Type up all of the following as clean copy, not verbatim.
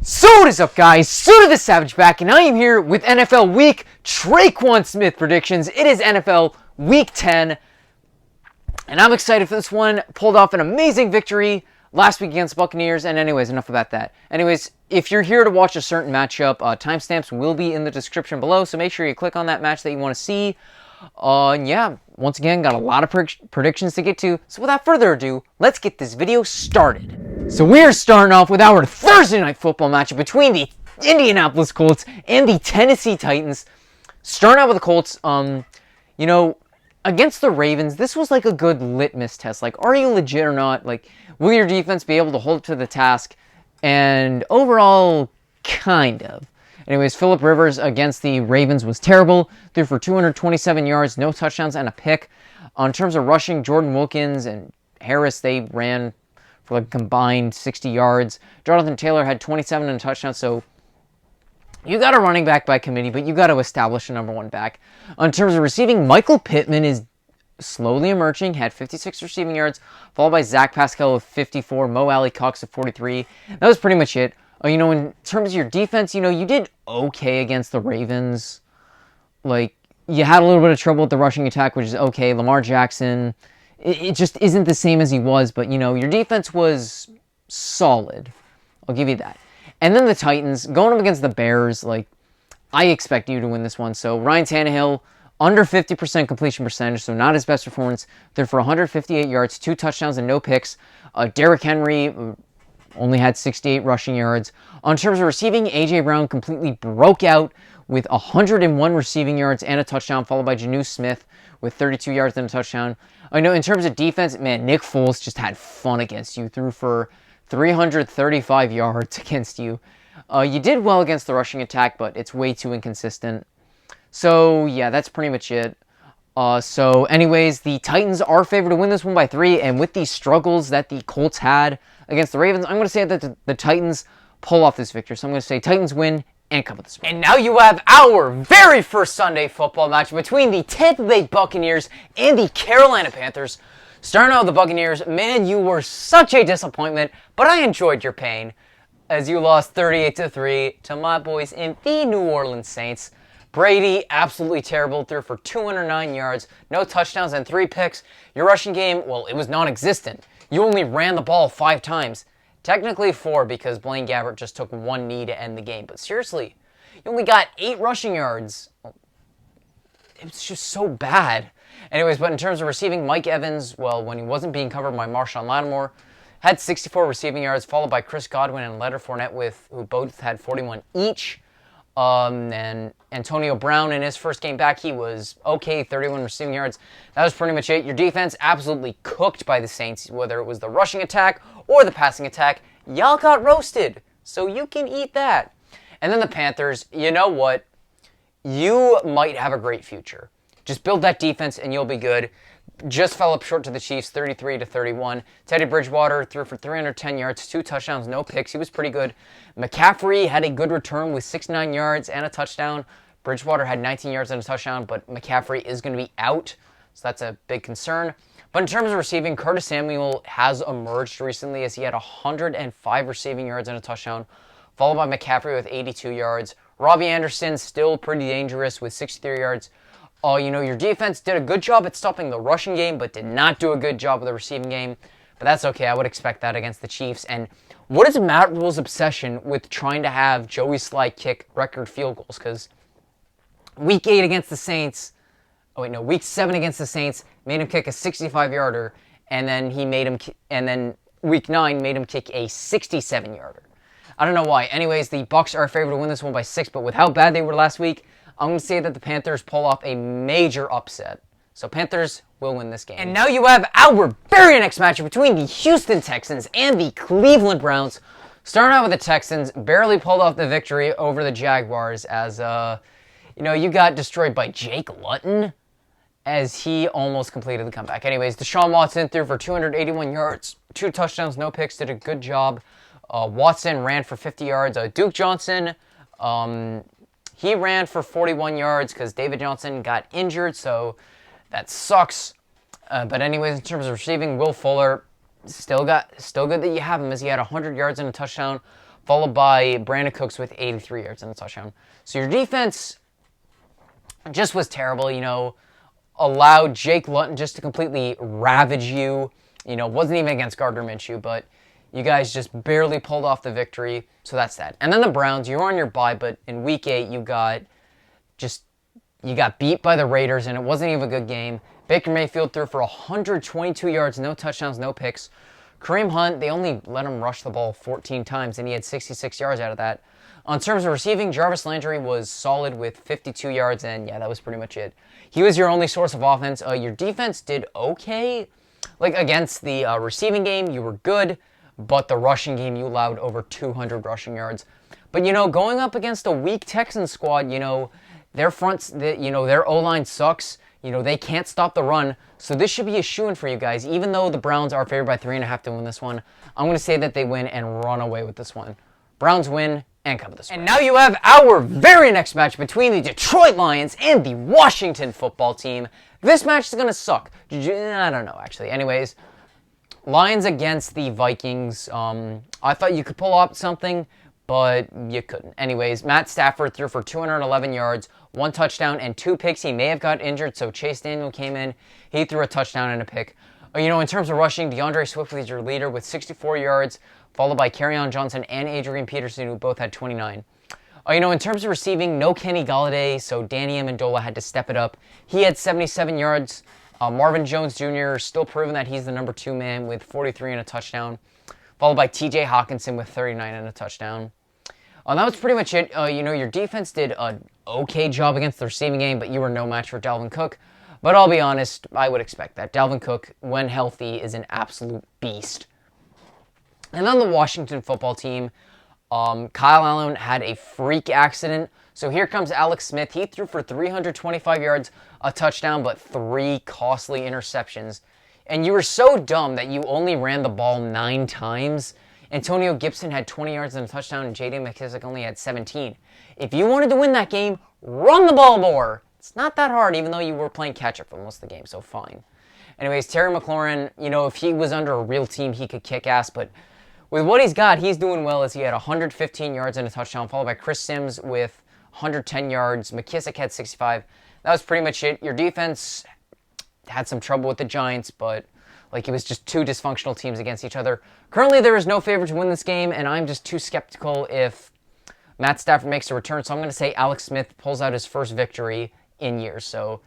So what is up, guys? Soda the Savage back, and I am here with NFL Week Traquan Smith predictions. It is NFL Week 10, and I'm excited for this one. Pulled off an amazing victory last week against the Buccaneers, and anyways, enough about that. Anyways, if you're here to watch a certain matchup, timestamps will be in the description below, so make sure you click on that match that you want to see. Yeah, once again, got a lot of predictions to get to, so without further ado, let's get this video started. So we are starting off with our Thursday Night Football matchup between the Indianapolis Colts and the Tennessee Titans. Starting out with the Colts, against the Ravens, this was like a good litmus test. Like, are you legit or not? Like, will your defense be able to hold up to the task? And overall, kind of. Anyways, Phillip Rivers against the Ravens was terrible. Threw for 227 yards, no touchdowns, and a pick. In terms of rushing, Jordan Wilkins and Harris, they ran for like combined 60 yards. Jonathan Taylor had 27 and a touchdown, so you got a running back by committee, but you got to establish a number one back. In terms of receiving, Michael Pittman is slowly emerging, had 56 receiving yards, followed by Zach Pascal with 54, Mo Alley Cox with 43. That was pretty much it. In terms of your defense, you did okay against the Ravens. Like, you had a little bit of trouble with the rushing attack, which is okay. Lamar Jackson, it just isn't the same as he was, but, your defense was solid. I'll give you that. And then the Titans, going up against the Bears, I expect you to win this one. So, Ryan Tannehill, under 50% completion percentage, so not his best performance. They're for 158 yards, 2 touchdowns, and no picks. Derrick Henry only had 68 rushing yards. In terms of receiving, A.J. Brown completely broke out with 101 receiving yards and a touchdown, followed by Jonnu Smith with 32 yards and a touchdown. I know in terms of defense, man, Nick Foles just had fun against you. Threw for 335 yards against you. You did well against the rushing attack, but it's way too inconsistent. So, yeah, that's pretty much it. So, anyways, the Titans are favored to win this one by 3, and with the struggles that the Colts had against the Ravens, I'm going to say that the Titans pull off this victory. So, I'm going to say Titans win and cover this one. And now you have our very first Sunday football match between the Tampa Bay Buccaneers and the Carolina Panthers. Starting out with the Buccaneers, man, you were such a disappointment, but I enjoyed your pain as you lost 38-3 to my boys in the New Orleans Saints. Brady, absolutely terrible, threw for 209 yards, no touchdowns, and 3 picks. Your rushing game, well, it was non-existent. You only ran the ball 5 times. Technically 4 because Blaine Gabbert just took 1 knee to end the game. But seriously, you only got 8 rushing yards. It was just so bad. Anyways, but in terms of receiving, Mike Evans, well, when he wasn't being covered by Marshawn Lattimore, had 64 receiving yards, followed by Chris Godwin and Leonard Fournette, who both had 41 each. And Antonio Brown, in his first game back, he was okay, 31 receiving yards. That was pretty much it. Your defense absolutely cooked by the Saints, whether it was the rushing attack or the passing attack. Y'all got roasted, so you can eat that. And then the Panthers, you know what? You might have a great future. Just build that defense and you'll be good. Just fell up short to the Chiefs, 33-31. Teddy Bridgewater threw for 310 yards, 2 touchdowns, no picks. He was pretty good. McCaffrey had a good return with 69 yards and a touchdown. Bridgewater had 19 yards and a touchdown, but McCaffrey is going to be out, so that's a big concern. But in terms of receiving, Curtis Samuel has emerged recently as he had 105 receiving yards and a touchdown, followed by McCaffrey with 82 yards. Robbie Anderson still pretty dangerous with 63 yards. Your defense did a good job at stopping the rushing game, but did not do a good job with the receiving game. But that's okay. I would expect that against the Chiefs. And what is Matt Rule's obsession with trying to have Joey Sly kick record field goals? Because week 8 against the Saints, week 7 against the Saints made him kick a 65-yarder, and then week 9 made him kick a 67-yarder. I don't know why. Anyways, the Bucs are favored to win this one by 6, but with how bad they were last week, I'm going to say that the Panthers pull off a major upset. So Panthers will win this game. And now you have our very next matchup between the Houston Texans and the Cleveland Browns. Starting out with the Texans, barely pulled off the victory over the Jaguars as, you got destroyed by Jake Luton as he almost completed the comeback. Anyways, Deshaun Watson threw for 281 yards, 2 touchdowns, no picks, did a good job. Watson ran for 50 yards. Duke Johnson, he ran for 41 yards because David Johnson got injured, so that sucks. But anyways, in terms of receiving, Will Fuller, still good that you have him as he had 100 yards and a touchdown, followed by Brandon Cooks with 83 yards and a touchdown. So your defense just was terrible, allowed Jake Luton just to completely ravage you. Wasn't even against Gardner Minshew, but you guys just barely pulled off the victory, so that's that. And then the Browns, you were on your bye, but in Week 8, you got beat by the Raiders, and it wasn't even a good game. Baker Mayfield threw for 122 yards, no touchdowns, no picks. Kareem Hunt, they only let him rush the ball 14 times, and he had 66 yards out of that. On terms of receiving, Jarvis Landry was solid with 52 yards, and yeah, that was pretty much it. He was your only source of offense. Your defense did okay. Like, against the receiving game, you were good, but the rushing game, you allowed over 200 rushing yards. But, going up against a weak Texans squad, their fronts, their O-line sucks. They can't stop the run. So this should be a shoo-in for you guys. Even though the Browns are favored by 3.5 to win this one, I'm going to say that they win and run away with this one. Browns win and cover the spread. And now you have our very next match between the Detroit Lions and the Washington football team. This match is going to suck. I don't know, actually. Anyways, Lions against the Vikings. I thought you could pull off something, but you couldn't. Anyways, Matt Stafford threw for 211 yards, 1 touchdown, and 2 picks. He may have got injured, so Chase Daniel came in. He threw a touchdown and a pick. In terms of rushing, DeAndre Swift was your leader with 64 yards, followed by Kerryon Johnson and Adrian Peterson, who both had 29. In terms of receiving, no Kenny Golladay, so Danny Amendola had to step it up. He had 77 yards. Marvin Jones Jr. still proving that he's the number 2 man with 43 and a touchdown, followed by TJ Hawkinson with 39 and a touchdown. That was pretty much it. Your defense did an okay job against the receiving game, but you were no match for Dalvin Cook. But I'll be honest, I would expect that. Dalvin Cook, when healthy, is an absolute beast. And on the Washington football team, Kyle Allen had a freak accident. So here comes Alex Smith. He threw for 325 yards, a touchdown, but 3 costly interceptions. And you were so dumb that you only ran the ball 9 times. Antonio Gibson had 20 yards and a touchdown, and J.D. McKissick only had 17. If you wanted to win that game, run the ball more. It's not that hard, even though you were playing catch-up for most of the game, so fine. Anyways, Terry McLaurin, if he was under a real team, he could kick ass, but with what he's got, he's doing well as he had 115 yards and a touchdown, followed by Chris Sims with 110 yards. McKissick had 65. That was pretty much it. Your defense had some trouble with the Giants, but it was just 2 dysfunctional teams against each other. Currently, there is no favorite to win this game, and I'm just too skeptical if Matt Stafford makes a return. So I'm going to say Alex Smith pulls out his first victory in years. So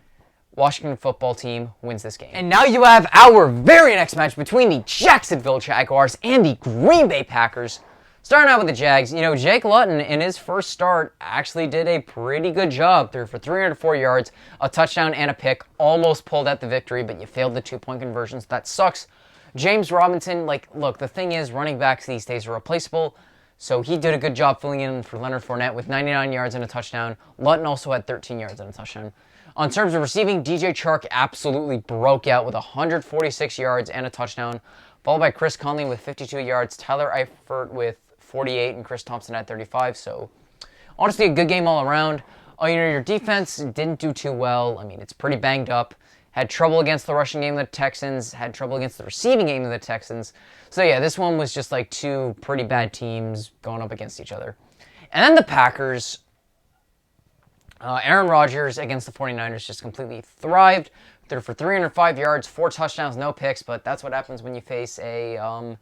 Washington football team wins this game. And now you have our very next match between the Jacksonville Jaguars and the Green Bay Packers. Starting out with the Jags, Jake Luton in his first start actually did a pretty good job. Threw for 304 yards, a touchdown, and a pick. Almost pulled out the victory, but you failed the 2-point conversions. That sucks. James Robinson, look, the thing is, running backs these days are replaceable. So he did a good job filling in for Leonard Fournette with 99 yards and a touchdown. Luton also had 13 yards and a touchdown. On terms of receiving, DJ Chark absolutely broke out with 146 yards and a touchdown, followed by Chris Conley with 52 yards, Tyler Eifert with 48, and Chris Thompson at 35. So honestly, a good game all around. Your defense didn't do too well. It's pretty banged up. Had trouble against the rushing game of the Texans. Had trouble against the receiving game of the Texans. So yeah, this one was just 2 pretty bad teams going up against each other. And then the Packers. Aaron Rodgers against the 49ers just completely thrived. Threw for 305 yards, 4 touchdowns, no picks, but that's what happens when you face a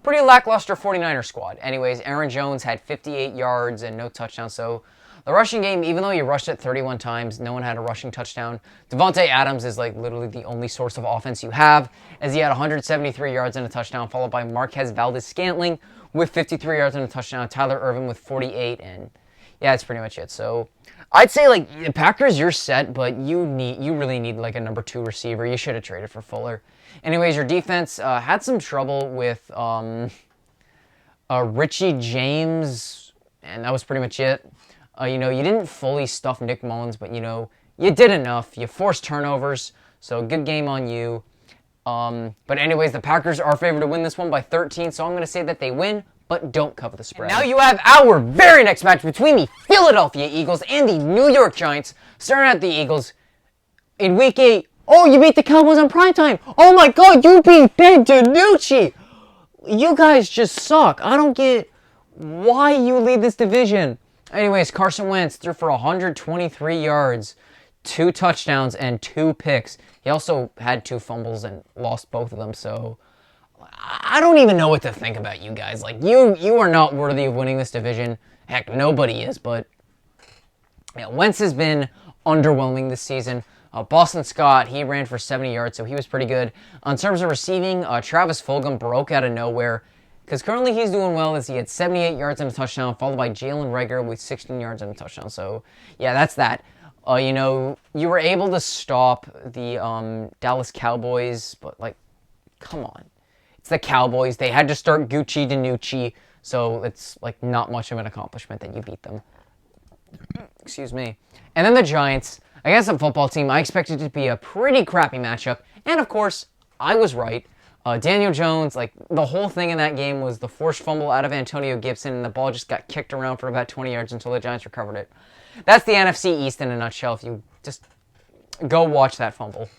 pretty lackluster 49er squad. Anyways, Aaron Jones had 58 yards and no touchdowns, so the rushing game, even though you rushed it 31 times, no one had a rushing touchdown. Devontae Adams is literally the only source of offense you have, as he had 173 yards and a touchdown, followed by Marquez Valdes-Scantling with 53 yards and a touchdown, Tyler Irvin with 48, and yeah, that's pretty much it. So I'd say the Packers, you're set, but you really need a number 2 receiver. You should have traded for Fuller. Anyways, your defense had some trouble with Richie James, and that was pretty much it. You didn't fully stuff Nick Mullins, but you did enough. You forced turnovers, so good game on you. But anyways, the Packers are favored to win this one by 13, so I'm going to say that they win, but don't cover the spread. And now you have our very next match between the Philadelphia Eagles and the New York Giants. Starting at the Eagles, in Week 8, you beat the Cowboys on primetime. Oh my God, you beat Ben DiNucci. You guys just suck. I don't get why you lead this division. Anyways, Carson Wentz threw for 123 yards, 2 touchdowns, and 2 picks. He also had 2 fumbles and lost both of them, so I don't even know what to think about you guys. Like, you are not worthy of winning this division. Heck, nobody is, but yeah, Wentz has been underwhelming this season. Boston Scott, he ran for 70 yards, so he was pretty good. In terms of receiving, Travis Fulgham broke out of nowhere, because currently he's doing well as he had 78 yards and a touchdown, followed by Jalen Reagor with 16 yards and a touchdown. So, yeah, that's that. You were able to stop the Dallas Cowboys, but, like, come on. It's the Cowboys. They had to start Gucci Danucci, so it's, like, not much of an accomplishment that you beat them. Excuse me. And then the Giants. Against a football team, I expected it to be a pretty crappy matchup. And, of course, I was right. Daniel Jones, like, the whole thing in that game was the forced fumble out of Antonio Gibson, and the ball just got kicked around for about 20 yards until the Giants recovered it. That's the NFC East in a nutshell. If you just go watch that fumble.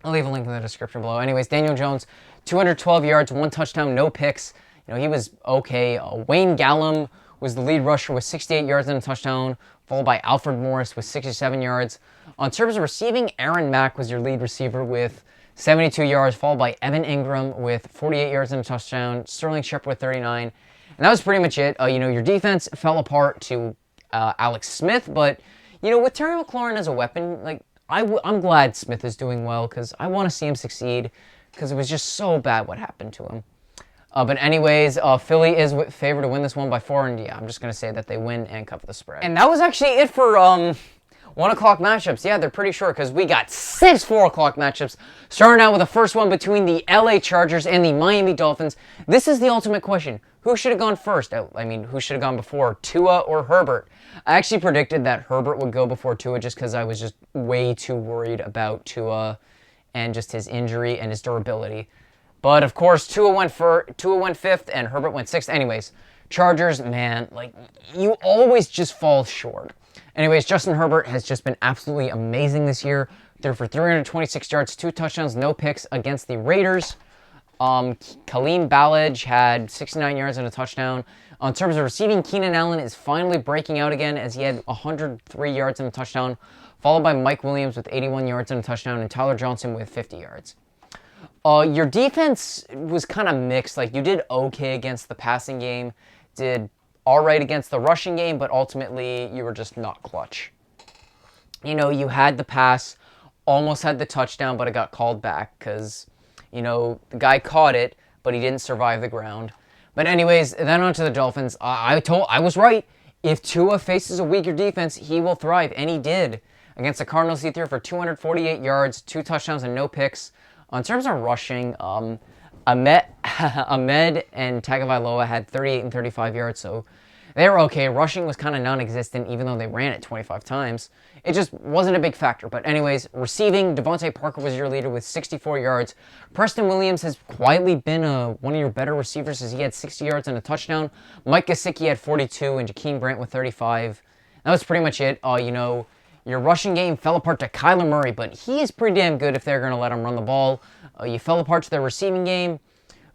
I'll leave a link in the description below. Anyways, Daniel Jones, 212 yards, 1 touchdown, no picks. He was okay. Wayne Gallum was the lead rusher with 68 yards and a touchdown, followed by Alfred Morris with 67 yards. On terms of receiving, Aaron Mack was your lead receiver with 72 yards, followed by Evan Ingram with 48 yards and a touchdown, Sterling Shepard with 39. And that was pretty much it. Your defense fell apart to Alex Smith, but, with Terry McLaurin as a weapon, like, I'm glad Smith is doing well because I want to see him succeed because it was just so bad what happened to him. But anyways, Philly is favored to win this one by 4, and yeah, I'm just going to say that they win and cover the spread. And that was actually it for 1 o'clock matchups. Yeah, they're pretty short because we got 6 4 o'clock matchups. Starting out with the first one between the LA Chargers and the Miami Dolphins. This is the ultimate question. Who should have gone first? I mean, who should have gone before, Tua or Herbert? I actually predicted that Herbert would go before Tua just because I was just way too worried about Tua and just his injury and his durability. But, of course, Tua went 5th and Herbert went 6th. Anyways, Chargers, man, like, you always just fall short. Anyways, Justin Herbert has just been absolutely amazing this year. Threw for 326 yards, 2 touchdowns, no picks against the Raiders. Kaleem Ballage had 69 yards and a touchdown. In terms of receiving, Keenan Allen is finally breaking out again as he had 103 yards and a touchdown, followed by Mike Williams with 81 yards and a touchdown, and Tyler Johnson with 50 yards. Your defense was kind of mixed. Like, you did okay against the passing game, did all right against the rushing game, but ultimately you were just not clutch. You had the pass, almost had the touchdown, but it got called back because, the guy caught it, but he didn't survive the ground. But anyways, then on to the Dolphins. I was right. If Tua faces a weaker defense, he will thrive, and he did. Against the Cardinals, he threw for 248 yards, 2 touchdowns, and no picks. In terms of rushing, Ahmed and Tagovailoa had 38 and 35 yards, so they were okay. Rushing was kind of non-existent, even though they ran it 25 times. It just wasn't a big factor. But anyways, receiving, Devontae Parker was your leader with 64 yards. Preston Williams has quietly been one of your better receivers as he had 60 yards and a touchdown. Mike Gesicki had 42 and Jakeem Grant with 35. That was pretty much it. Your rushing game fell apart to Kyler Murray, but he is pretty damn good if they're going to let him run the ball. You fell apart to their receiving game,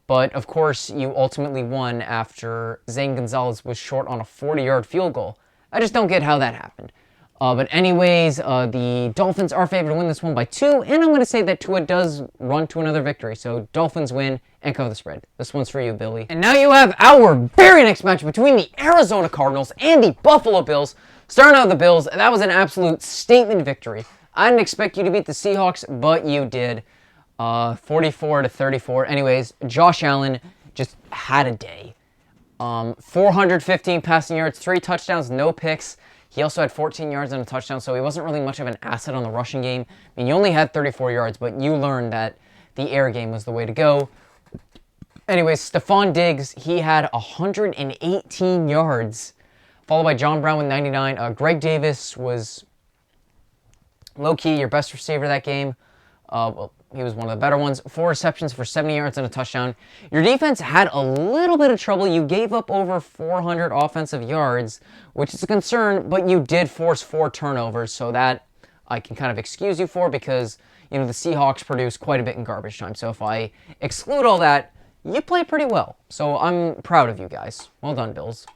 but of course you ultimately won after Zane Gonzalez was short on a 40-yard field goal. I just don't get how that happened. But anyways, the Dolphins are favored to win this one by 2, and I'm going to say that Tua does run to another victory. So Dolphins win and cover the spread. This one's for you, Billy. And now you have our very next match between the Arizona Cardinals and the Buffalo Bills. Starting out with the Bills, that was an absolute statement victory. I didn't expect you to beat the Seahawks, but you did. 44-34. Anyways, Josh Allen just had a day. 415 passing yards, 3 touchdowns, no picks. He also had 14 yards and a touchdown, so he wasn't really much of an asset on the rushing game. I mean, you only had 34 yards, but you learned that the air game was the way to go. Anyways, Stephon Diggs, he had 118 yards, followed by John Brown with 99. Greg Davis was low-key your best receiver that game. He was one of the better ones. 4 receptions for 70 yards and a touchdown. Your defense had a little bit of trouble. You gave up over 400 offensive yards, which is a concern, but you did force 4 turnovers, so that I can kind of excuse you for because, the Seahawks produced quite a bit in garbage time. So if I exclude all that, you played pretty well. So I'm proud of you guys. Well done, Bills.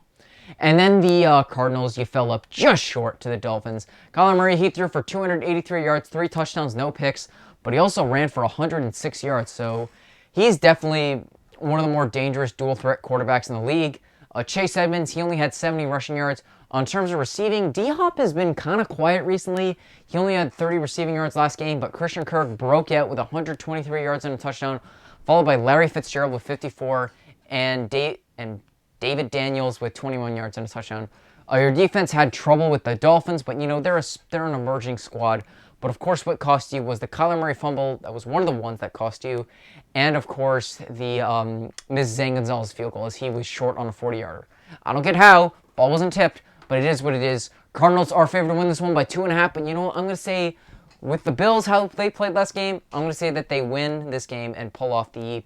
And then the Cardinals, you fell up just short to the Dolphins. Kyler Murray, he threw for 283 yards, 3 touchdowns, no picks, but he also ran for 106 yards. So he's definitely one of the more dangerous dual-threat quarterbacks in the league. Chase Edmonds, he only had 70 rushing yards. In terms of receiving, D-Hop has been kind of quiet recently. He only had 30 receiving yards last game, but Christian Kirk broke out with 123 yards and a touchdown, followed by Larry Fitzgerald with 54 and David Daniels with 21 yards and a touchdown. Your defense had trouble with the Dolphins, but they're an emerging squad. But of course, what cost you was the Kyler Murray fumble. That was one of the ones that cost you. And of course, the Ms. Zane Gonzalez field goal, as he was short on a 40-yarder. I don't get how. Ball wasn't tipped, but it is what it is. Cardinals are favored to win this one by 2.5. But you know what? I'm going to say, with the Bills, how they played last game, I'm going to say that they win this game and pull off the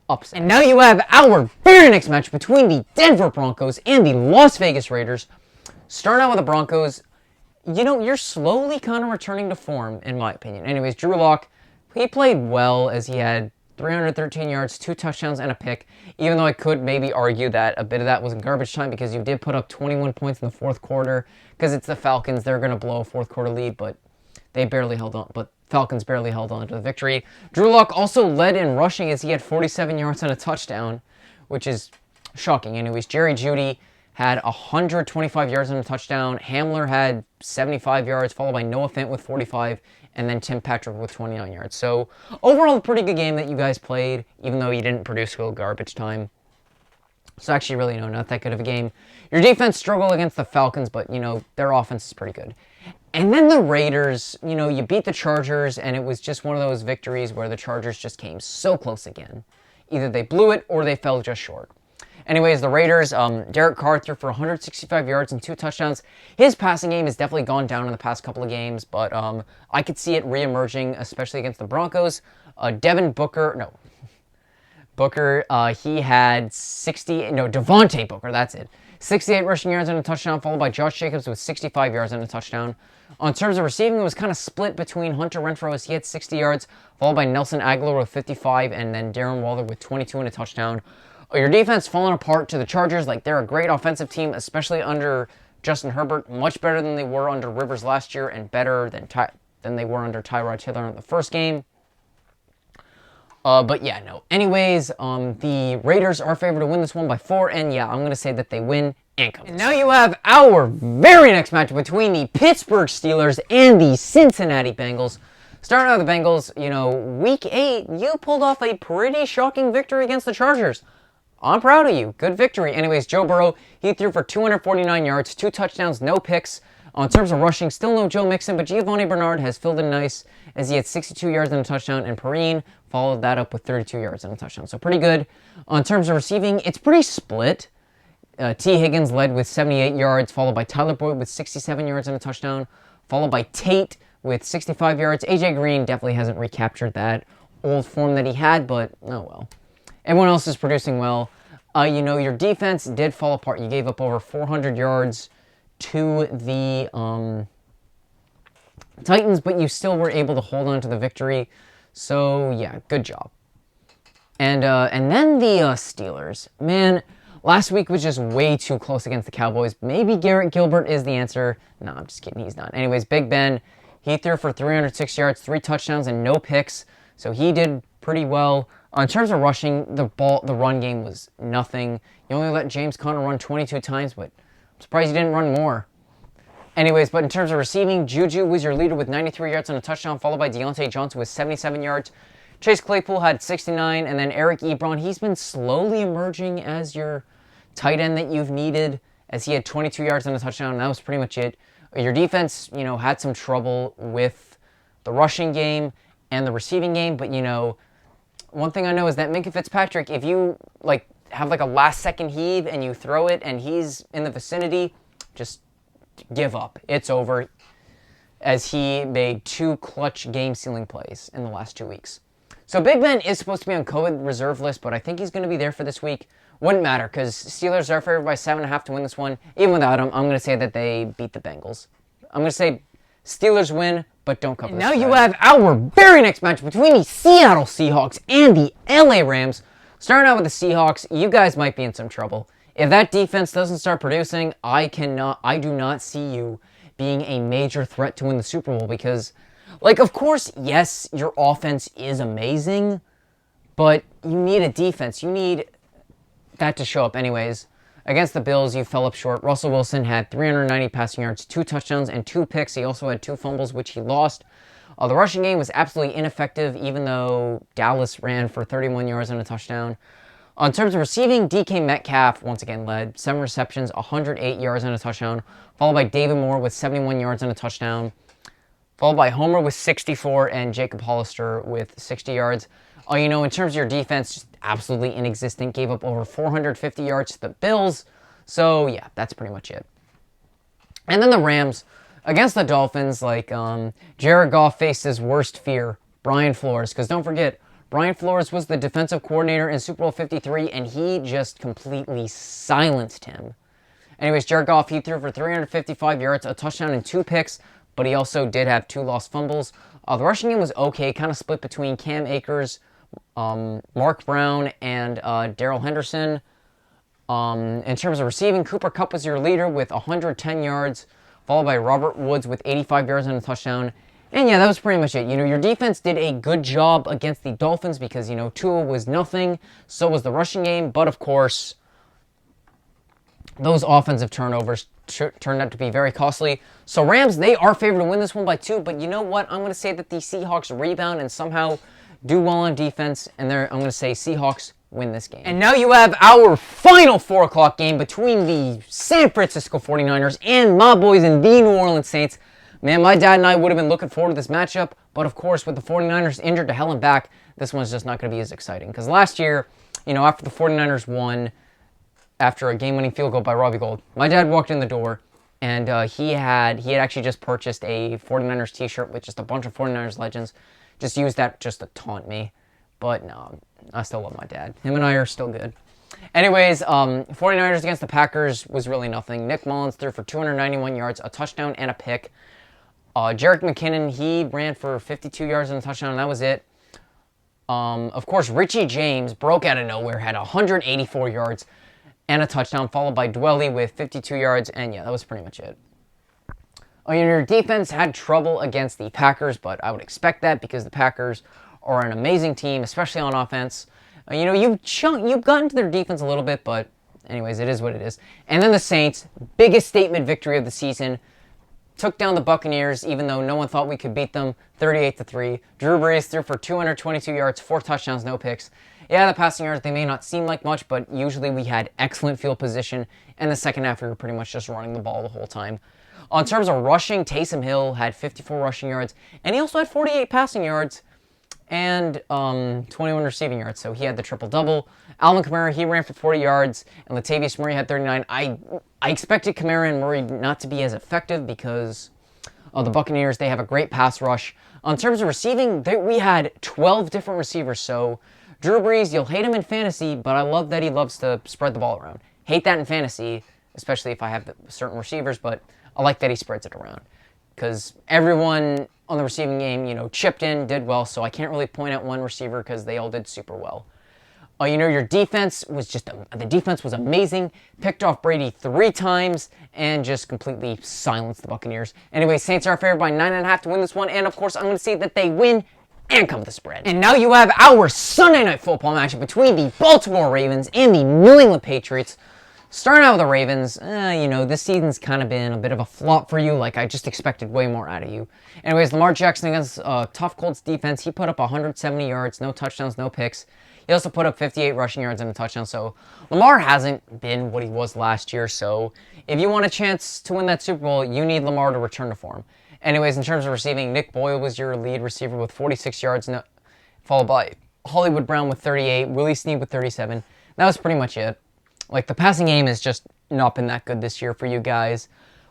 upset. And now you have our very next match between the Denver Broncos and the Las Vegas Raiders. Starting out with the Broncos, you're slowly kind of returning to form, in my opinion. Anyways, Drew Lock, he played well as he had 313 yards, 2 touchdowns, and a pick, even though I could maybe argue that a bit of that was in garbage time because you did put up 21 points in the fourth quarter because it's the Falcons. They're going to blow a fourth quarter lead, but they barely held on. But Falcons barely held on to the victory. Drew Lock also led in rushing as he had 47 yards and a touchdown, which is shocking. Anyways, Jerry Jeudy had 125 yards and a touchdown. Hamler had 75 yards, followed by Noah Fant with 45, and then Tim Patrick with 29 yards. So overall, a pretty good game that you guys played, even though you didn't produce real garbage time. So actually, really, not that good of a game. Your defense struggled against the Falcons, but, their offense is pretty good. And then the Raiders, you beat the Chargers, and it was just one of those victories where the Chargers just came so close again. Either they blew it or they fell just short. Anyways, the Raiders, Derek Carr threw for 165 yards and 2 touchdowns. His passing game has definitely gone down in the past couple of games, but I could see it reemerging, especially against the Broncos. Booker, he had Devontae Booker, that's it. 68 rushing yards and a touchdown, followed by Josh Jacobs with 65 yards and a touchdown. In terms of receiving, it was kind of split between Hunter Renfrow as he had 60 yards, followed by Nelson Aguilar with 55, and then Darren Waller with 22 and a touchdown. Your defense falling apart to the Chargers. They're a great offensive team, especially under Justin Herbert. Much better than they were under Rivers last year, and better than they were under Tyrod Taylor in the first game. Anyways, the Raiders are favored to win this one by 4, and I'm going to say that they win and cover. And now you have our very next match between the Pittsburgh Steelers and the Cincinnati Bengals. Starting out with the Bengals, week 8, you pulled off a pretty shocking victory against the Chargers. I'm proud of you. Good victory. Anyways, Joe Burrow, he threw for 249 yards, 2 touchdowns, no picks. In terms of rushing, still no Joe Mixon, but Giovanni Bernard has filled in nice as he had 62 yards and a touchdown, and Perrine followed that up with 32 yards and a touchdown. So pretty good. In terms of receiving, it's pretty split. T. Higgins led with 78 yards, followed by Tyler Boyd with 67 yards and a touchdown, followed by Tate with 65 yards. AJ Green definitely hasn't recaptured that old form that he had, but oh well. Everyone else is producing well. Your defense did fall apart. You gave up over 400 yards to the Titans, but you still were able to hold on to the victory. So, good job. And then the Steelers. Man, last week was just way too close against the Cowboys. Maybe Garrett Gilbert is the answer. No, I'm just kidding. He's not. Anyways, Big Ben, he threw for 306 yards, 3 touchdowns, and no picks. So he did pretty well. In terms of rushing, the run game was nothing. You only let James Conner run 22 times, but I'm surprised he didn't run more. Anyways, but in terms of receiving, Juju was your leader with 93 yards and a touchdown, followed by Deontay Johnson with 77 yards. Chase Claypool had 69, and then Eric Ebron, he's been slowly emerging as your tight end that you've needed, as he had 22 yards and a touchdown, and that was pretty much it. Your defense, had some trouble with the rushing game and the receiving game, but, one thing I know is that Minkah Fitzpatrick, if you have a last-second heave and you throw it and he's in the vicinity, just give up. It's over, as he made 2 clutch game-sealing plays in the last 2 weeks. So Big Ben is supposed to be on COVID reserve list, but I think he's going to be there for this week. Wouldn't matter, because Steelers are favored by 7.5 to win this one. Even without him, I'm going to say that they beat the Bengals. I'm going to say Steelers win, but don't cover. Now you have our very next match between the Seattle Seahawks and the LA Rams. Starting out with the Seahawks, you guys might be in some trouble. If that defense doesn't start producing, I do not see you being a major threat to win the Super Bowl because, like, of course, yes, your offense is amazing, but you need a defense. You need that to show up anyways. Against the Bills, you fell up short. Russell Wilson had 390 passing yards, 2 touchdowns, and 2 picks. He also had 2 fumbles, which he lost. The rushing game was absolutely ineffective, even though Dallas ran for 31 yards and a touchdown. In terms of receiving, DK Metcalf once again led. 7 receptions, 108 yards and a touchdown. Followed by David Moore with 71 yards and a touchdown. Followed by Homer with 64 and Jacob Hollister with 60 yards. In terms of your defense, just absolutely inexistent. Gave up over 450 yards to the Bills. So, yeah, that's pretty much it. And then the Rams, against the Dolphins, Jared Goff faced his worst fear, Brian Flores. Because don't forget, Brian Flores was the defensive coordinator in Super Bowl 53, and he just completely silenced him. Anyways, Jared Goff, he threw for 355 yards, a touchdown, and 2 picks, but he also did have 2 lost fumbles. The rushing game was okay, kind of split between Cam Akers, Mark Brown, and Darrell Henderson. In terms of receiving, Cooper Kupp was your leader with 110 yards, followed by Robert Woods with 85 yards and a touchdown. And yeah, that was pretty much it. Your defense did a good job against the Dolphins because, Tua was nothing. So was the rushing game. But, of course, those offensive turnovers turned out to be very costly. So, Rams, they are favored to win this one by 2. But you know what? I'm going to say that the Seahawks rebound and somehow do well on defense. And I'm going to say Seahawks win this game. And now you have our final 4 o'clock game between the San Francisco 49ers and my boys in the New Orleans Saints. Man, my dad and I would have been looking forward to this matchup, but of course, with the 49ers injured to hell and back, this one's just not going to be as exciting. Because last year, after the 49ers won, after a game-winning field goal by Robbie Gould, my dad walked in the door, and he had actually just purchased a 49ers t-shirt with just a bunch of 49ers legends. Just used that just to taunt me. But no, I still love my dad. Him and I are still good. Anyways, 49ers against the Packers was really nothing. Nick Mullins threw for 291 yards, a touchdown, and a pick. Jerick McKinnon, he ran for 52 yards and a touchdown, and that was it. Of course, Richie James broke out of nowhere, had 184 yards and a touchdown, followed by Dwelly with 52 yards, and yeah, that was pretty much it. Your defense had trouble against the Packers, but I would expect that because the Packers are an amazing team, especially on offense. You've gotten to their defense a little bit, but anyways, it is what it is. And then the Saints, biggest statement victory of the season, took down the Buccaneers, even though no one thought we could beat them, 38-3. Drew Brees threw for 222 yards, 4 touchdowns, no picks. Yeah, the passing yards, they may not seem like much, but usually we had excellent field position, and the second half we were pretty much just running the ball the whole time. In terms of rushing, Taysom Hill had 54 rushing yards, and he also had 48 passing yards and 21 receiving yards, so he had the triple-double. Alvin Kamara, he ran for 40 yards, and Latavius Murray had 39. I expected Kamara and Murray not to be as effective because the Buccaneers, they have a great pass rush. In terms of receiving, we had 12 different receivers, so Drew Brees, you'll hate him in fantasy, but I love that he loves to spread the ball around. Hate that in fantasy, especially if I have certain receivers, but I like that he spreads it around. Because everyone on the receiving game, chipped in, did well, so I can't really point out one receiver because they all did super well. Your defense was the defense was amazing, picked off Brady 3 times, and just completely silenced the Buccaneers. Anyway, Saints are favored by 9.5 to win this one, and of course, I'm going to say that they win and cover the spread. And now you have our Sunday Night Football matchup between the Baltimore Ravens and the New England Patriots. Starting out with the Ravens, this season's kind of been a bit of a flop for you. I just expected way more out of you. Anyways, Lamar Jackson against tough Colts defense, he put up 170 yards, no touchdowns, no picks. He also put up 58 rushing yards and a touchdown. So Lamar hasn't been what he was last year. So if you want a chance to win that Super Bowl, you need Lamar to return to form. Anyways, in terms of receiving, Nick Boyle was your lead receiver with 46 yards, followed by Hollywood Brown with 38, Willie Snead with 37. That was pretty much it. The passing game has just not been that good this year for you guys.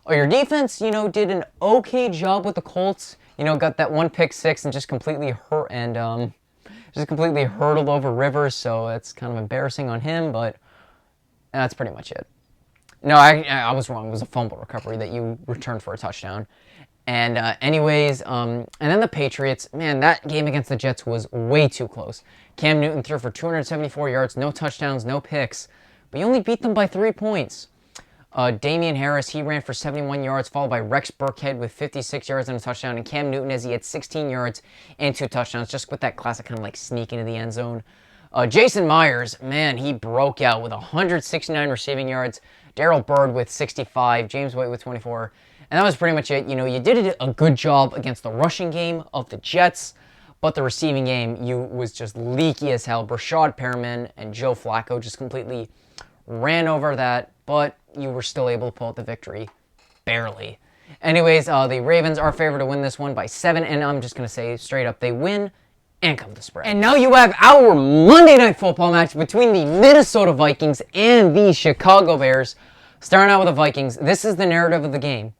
Your defense, did an okay job with the Colts. Got that 1 pick 6 and just completely hurdled over Rivers, so that's kind of embarrassing on him, but that's pretty much it. No, I was wrong. It was a fumble recovery that you returned for a touchdown. And and then the Patriots, man, that game against the Jets was way too close. Cam Newton threw for 274 yards, no touchdowns, no picks, but you only beat them by 3 points. Damian Harris, he ran for 71 yards, followed by Rex Burkhead with 56 yards and a touchdown, and Cam Newton as he had 16 yards and 2 touchdowns, just with that classic kind of like sneak into the end zone. Jason Myers, man, he broke out with 169 receiving yards. Darrell Byrd with 65, James White with 24, and that was pretty much it. You know, you did a good job against the rushing game of the Jets, but the receiving game, you was just leaky as hell. Brashad Perriman and Joe Flacco just completely ran over that, but you were still able to pull out the victory. Barely. Anyways, the Ravens are favored to win this one by 7, and I'm just going to say straight up, they win and cover the spread. And now you have our Monday Night Football match between the Minnesota Vikings and the Chicago Bears. Starting out with the Vikings, this is the narrative of the game.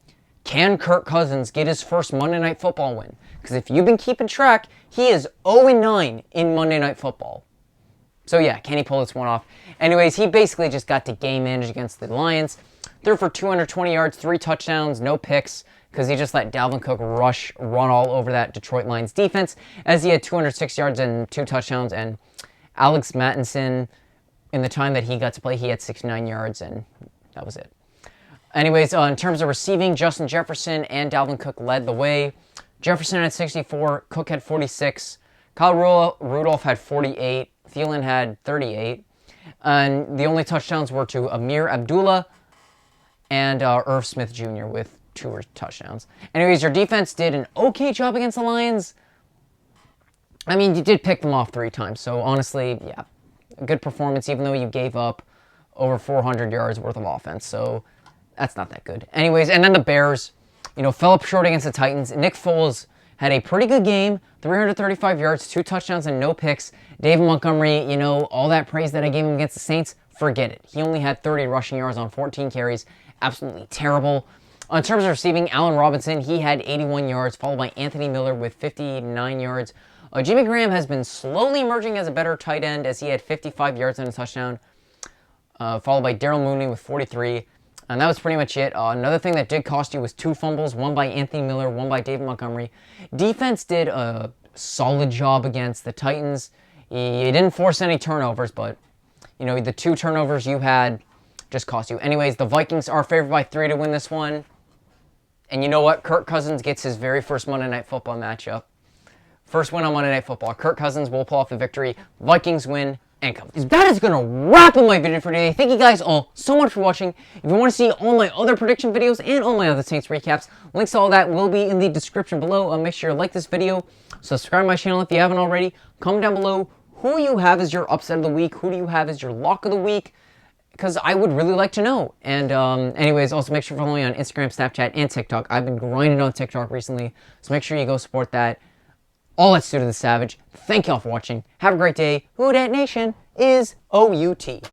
Can Kirk Cousins get his first Monday Night Football win? Because if you've been keeping track, he is 0-9 in Monday Night Football. So yeah, can he pull this one off? Anyways, he basically just got to game manage against the Lions. Threw for 220 yards, 3 touchdowns, no picks, because he just let Dalvin Cook run all over that Detroit Lions defense, as he had 206 yards and 2 touchdowns, and Alex Mattinson, in the time that he got to play, he had 69 yards, and that was it. Anyways, in terms of receiving, Justin Jefferson and Dalvin Cook led the way. Jefferson had 64, Cook had 46, Kyle Rudolph had 48, Thielen had 38, and the only touchdowns were to Amir Abdullah and Irv Smith Jr. with 2 touchdowns. Anyways, your defense did an okay job against the Lions. I mean, you did pick them off 3 times, so honestly, yeah, a good performance, even though you gave up over 400 yards worth of offense, so that's not that good. Anyways, and then the Bears, you know, fell up short against the Titans. Nick Foles had a pretty good game, 335 yards, 2 touchdowns, and no picks. David Montgomery, you know, all that praise that I gave him against the Saints, forget it. He only had 30 rushing yards on 14 carries. Absolutely terrible. In terms of receiving, Allen Robinson, he had 81 yards, followed by Anthony Miller with 59 yards. Jimmy Graham has been slowly emerging as a better tight end, as he had 55 yards and a touchdown, followed by Darrell Mooney with 43. And that was pretty much it. Another thing that did cost you was 2 fumbles, one by Anthony Miller, one by David Montgomery. Defense did a solid job against the Titans. You didn't force any turnovers, but, you know, the 2 turnovers you had just cost you. Anyways, the Vikings are favored by 3 to win this one. And you know what? Kirk Cousins gets his very first Monday Night Football matchup. First win on Monday Night Football. Kirk Cousins will pull off the victory. Vikings win and cover. That is going to wrap up my video for today. Thank you guys all so much for watching. If you want to see all my other prediction videos and all my other Saints recaps, links to all that will be in the description below. Make sure you like this video, subscribe to my channel if you haven't already. Comment down below who you have as your upset of the week. Who do you have as your lock of the week? Because I would really like to know. And anyways, also make sure to follow me on Instagram, Snapchat, and TikTok. I've been grinding on TikTok recently, so make sure you go support that. All that's due to the Savage. Thank y'all for watching. Have a great day. Who Dat Nation is OUT.